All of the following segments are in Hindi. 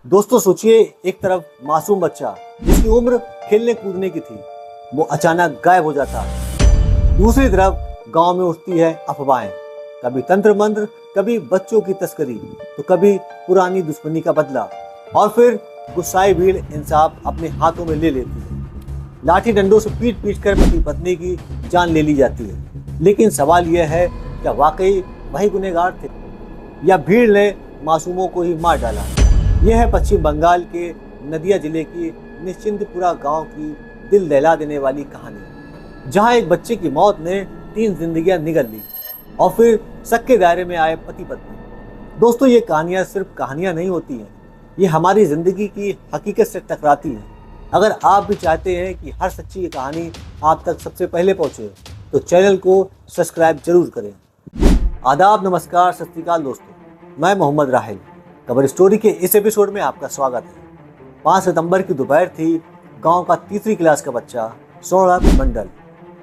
दोस्तों सोचिए, एक तरफ मासूम बच्चा जिसकी उम्र खेलने कूदने की थी, वो अचानक गायब हो जाता है। दूसरी तरफ गांव में उठती है अफवाहें, कभी तंत्र मंत्र, कभी बच्चों की तस्करी, तो कभी पुरानी दुश्मनी का बदला, और फिर गुस्साई भीड़ इंसाफ अपने हाथों में ले लेती है। लाठी डंडों से पीट पीट कर पति पत्नी की जान ले ली जाती है। लेकिन सवाल यह है, क्या वाकई वही गुनहगार थे या भीड़ ने मासूमों को ही मार डाला? यह है पश्चिम बंगाल के नदिया जिले की निश्चिंतपुरा गांव की दिल दहला देने वाली कहानी, जहां एक बच्चे की मौत ने 3 जिंदगियां निगल ली और फिर शक के दायरे में आए पति पत्नी। दोस्तों, ये कहानियां सिर्फ कहानियां नहीं होती हैं, ये हमारी जिंदगी की हकीकत से टकराती हैं। अगर आप भी चाहते हैं कि हर सच्ची कहानी आप तक सबसे पहले पहुंचे, तो चैनल को सब्सक्राइब जरूर करें। आदाब, नमस्कार, सत श्री अकाल दोस्तों, मैं मोहम्मद राहिल। खबर स्टोरी के इस एपिसोड में आपका स्वागत है। 5 सितंबर की दोपहर थी। गांव का तीसरी क्लास का बच्चा सौरभ मंडल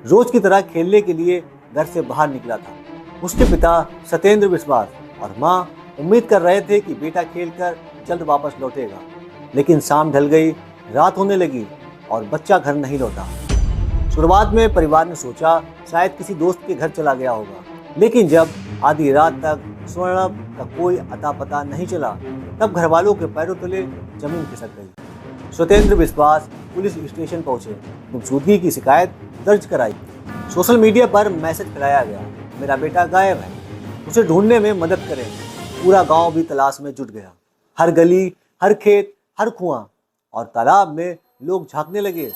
रोज की तरह खेलने के लिए घर से बाहर निकला था। उसके पिता सत्येंद्र विश्वास और मां उम्मीद कर रहे थे कि बेटा खेलकर जल्द वापस लौटेगा, लेकिन शाम ढल गई, रात होने लगी और बच्चा घर नहीं लौटा। शुरुआत में परिवार ने सोचा शायद किसी दोस्त के घर चला गया होगा, लेकिन जब आधी रात तक सौरभ का कोई अता पता नहीं चला, तब घर वालों के पैरों तले जमीन खिसक गई। सत्येंद्र विश्वास पुलिस स्टेशन पहुंचे, गुमशुदगी की शिकायत दर्ज कराई। सोशल मीडिया पर मैसेज फैलाया गया, मेरा बेटा गायब है, उसे ढूंढने में मदद करें। पूरा गांव भी तलाश में जुट गया। हर गली, हर खेत, हर कुआं और तालाब में लोग झांकने लगे,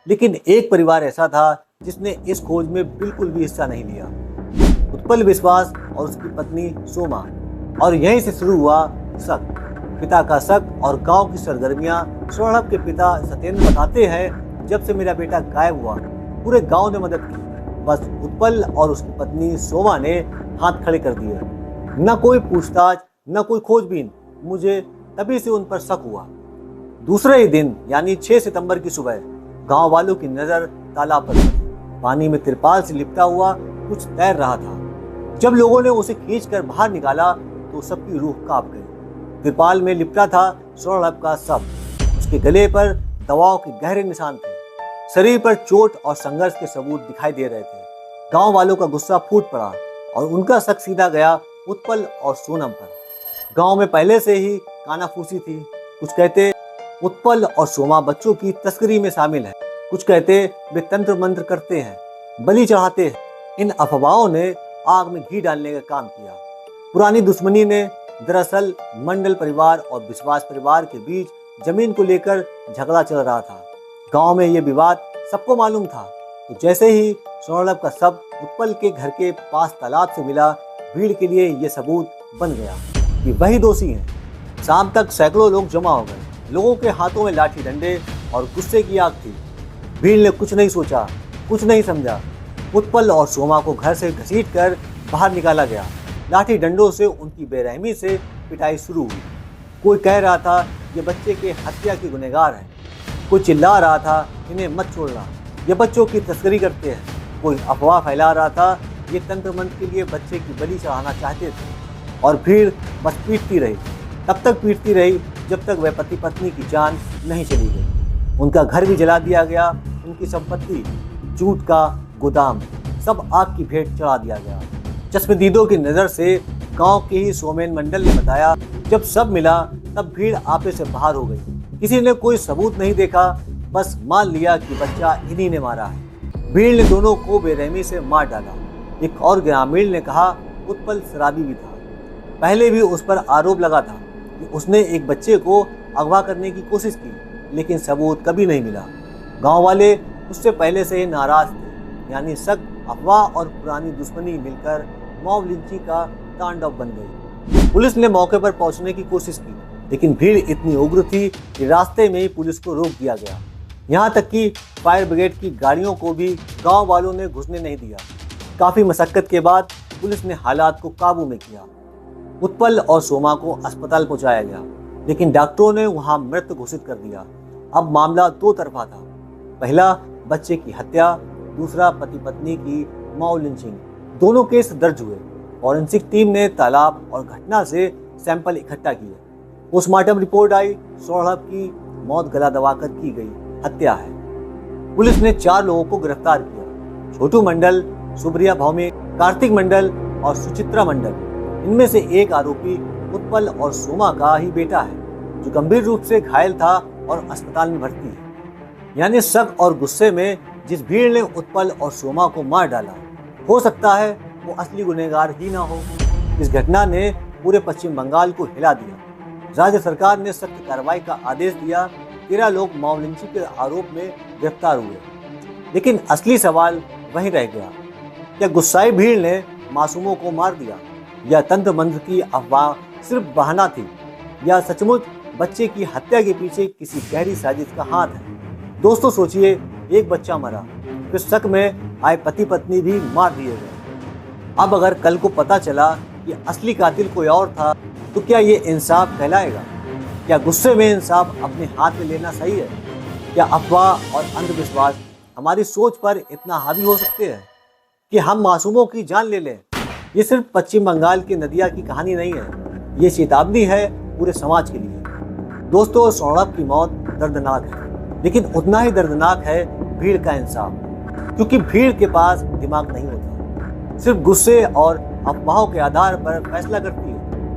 लेकिन एक परिवार ऐसा था जिसने इस खोज में बिल्कुल भी हिस्सा नहीं लिया। उत्पल विश्वास और उसकी पत्नी सोमा। और यहीं से शुरू हुआ शक, पिता का शक और गांव की सरगर्मियां। सौरभ के पिता सत्येंद्र बताते हैं, जब से मेरा बेटा गायब हुआ पूरे गांव ने मदद की, बस उत्पल और उसकी पत्नी सोमा ने हाथ खड़े कर दिए। न कोई पूछताछ, न कोई खोजबीन। मुझे तभी से उन पर शक हुआ। दूसरे ही दिन यानी 6 सितंबर की सुबह गांव वालों की नजर तालाब पर पड़ी। पानी में तिरपाल से लिपटा हुआ कुछ तैर रहा था। जब लोगों ने उसे खींचकर बाहर निकाला तो सबकी रूह कांप गई। तिरपाल में लिपटा था सौरभ का शव। उसके गले पर दवाओं के गहरे निशान थे। शरीर पर चोट और संघर्ष के सबूत दिखाई दे रहे थे। गांव वालों का गुस्सा फूट पड़ा और उनका शक सीधा गया उत्पल और सोनम पर। गांव में पहले से ही कानाफूसी थी। कुछ कहते उत्पल और सोमा बच्चों की तस्करी में शामिल है, कुछ कहते वे तंत्र मंत्र करते हैं, बलि चढ़ाते हैं। इन अफवाहों ने आग में घी डालने का काम किया। पुरानी दुश्मनी ने दरअसल मंडल परिवार और विश्वास परिवार के बीच जमीन को लेकर झगड़ा चल रहा था। गांव में ये विवाद सबको मालूम था। तो जैसे ही सौरभ का शव उत्पल के घर के पास तालाब से मिला, भीड़ के लिए ये सबूत बन गया कि वही दोषी हैं। शाम तक सैकड़ों लोग जमा हो गए। लोगों के हाथों में लाठी डंडे और गुस्से की आग थी। भीड़ ने कुछ नहीं सोचा, कुछ नहीं समझा। उत्पल और सोमा को घर से घसीटकर बाहर निकाला गया। लाठी डंडों से उनकी बेरहमी से पिटाई शुरू हुई। कोई कह रहा था ये बच्चे के हत्या के गुनहगार हैं। कोई चिल्ला रहा था इन्हें मत छोड़ना, ये बच्चों की तस्करी करते हैं। कोई अफवाह फैला रहा था ये तंत्र मंत्र के लिए बच्चे की बलि चढ़ाना चाहते थे। और भीड़ बस पीटती रही, तब तक पीटती रही जब तक वह पति पत्नी की जान नहीं चली गई। उनका घर भी जला दिया गया। उनकी संपत्ति, जूट का गोदाम, सब आग की भेंट चढ़ा दिया गया। चश्मदीदों की नज़र से गांव के ही सोमेन मंडल ने बताया, जब सब मिला तब भीड़ आपे से बाहर हो गई। किसी ने कोई सबूत नहीं देखा, बस मान लिया कि बच्चा इन्हीं ने मारा है। भीड़ ने दोनों को बेरहमी से मार डाला। एक और ग्रामीण ने कहा उत्पल शराबी भी था। पहले भी उस पर आरोप लगा था कि उसने एक बच्चे को अगवा करने की कोशिश की, लेकिन सबूत कभी नहीं मिला। गांव वाले उससे पहले से ही नाराज थे। यानी शक, अफवाह और पुरानी दुश्मनी मिलकर मॉब लिंचिंग का तांडव बन गई। पुलिस ने मौके पर पहुंचने की कोशिश की, लेकिन भीड़ इतनी उग्र थी कि रास्ते में ही पुलिस को रोक दिया गया। यहाँ तक कि फायर ब्रिगेड की गाड़ियों को भी गांव वालों ने घुसने नहीं दिया। काफी मशक्कत के बाद पुलिस ने हालात को काबू में किया। उत्पल और सोमा को अस्पताल पहुंचाया गया, लेकिन डॉक्टरों ने वहां मृत घोषित कर दिया। अब मामला दो तरफा था। पहला बच्चे की हत्या, दूसरा पति पत्नी की मॉब लिंचिंग। दोनों केस दर्ज हुए। फॉरेंसिक टीम ने तालाब और घटना से सैंपल इकट्ठा किए। पोस्टमार्टम रिपोर्ट आई, सौरभ की मौत गला दबाकर की गई हत्या है। पुलिस ने 4 लोगों को गिरफ्तार किया, छोटू मंडल, सुप्रिया भौमिक, कार्तिक मंडल और सुचित्रा मंडल। इनमें से एक आरोपी उत्पल और सोमा का ही बेटा है, जो गंभीर रूप से घायल था और अस्पताल में भर्ती है। यानी शक और गुस्से में जिस भीड़ ने उत्पल और सोमा को मार डाला, हो सकता है वो असली गुनहगार ही ना हो। इस घटना ने पूरे पश्चिम बंगाल को हिला दिया। राज्य सरकार ने सख्त कार्रवाई का आदेश दिया। 13 लोग मॉब लिंचिंग के आरोप में गिरफ्तार हुए। लेकिन असली सवाल वहीं रह गया, क्या गुस्साई भीड़ ने मासूमों को मार दिया, या तंत्र मंत्र की अफवाह सिर्फ बहाना थी, या सचमुच बच्चे की हत्या के पीछे किसी गहरी साजिश का हाथ है? दोस्तों सोचिए, एक बच्चा मरा, फिर शक में आए पति पत्नी भी मार दिए गए। अब अगर कल को पता चला कि असली कातिल कोई और था, तो क्या ये इंसाफ कहलाएगा? क्या गुस्से में इंसाफ अपने हाथ में लेना सही है? क्या अफवाह और अंधविश्वास हमारी सोच पर इतना हावी हो सकते हैं कि हम मासूमों की जान ले लें? ये सिर्फ पश्चिम बंगाल की नदिया की कहानी नहीं है, ये चेतावनी है पूरे समाज के लिए। दोस्तों, सौरभ की मौत दर्दनाक है, लेकिन उतना ही दर्दनाक है भीड़ का इंसाफ, क्योंकि भीड़ के पास दिमाग नहीं होता, सिर्फ गुस्से और अफवाहों के आधार पर फैसला करती है।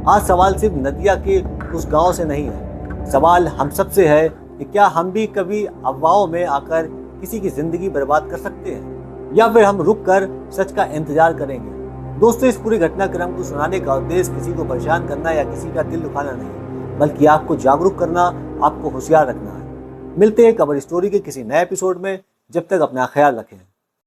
आज सवाल सिर्फ नदिया के उस गांव से नहीं है, सवाल हम सब से है कि क्या हम भी कभी अफवाहों में आकर किसी की जिंदगी बर्बाद कर सकते हैं, या फिर हम रुक कर सच का इंतजार करेंगे? दोस्तों, इस पूरी घटनाक्रम को सुनाने का उद्देश्य किसी को परेशान करना या किसी का दिल दुखाना नहीं, बल्कि आपको जागरूक करना, आपको होशियार रखना है। मिलते हैं खबर स्टोरी के किसी नए एपिसोड में। जब तक अपना ख्याल रखें।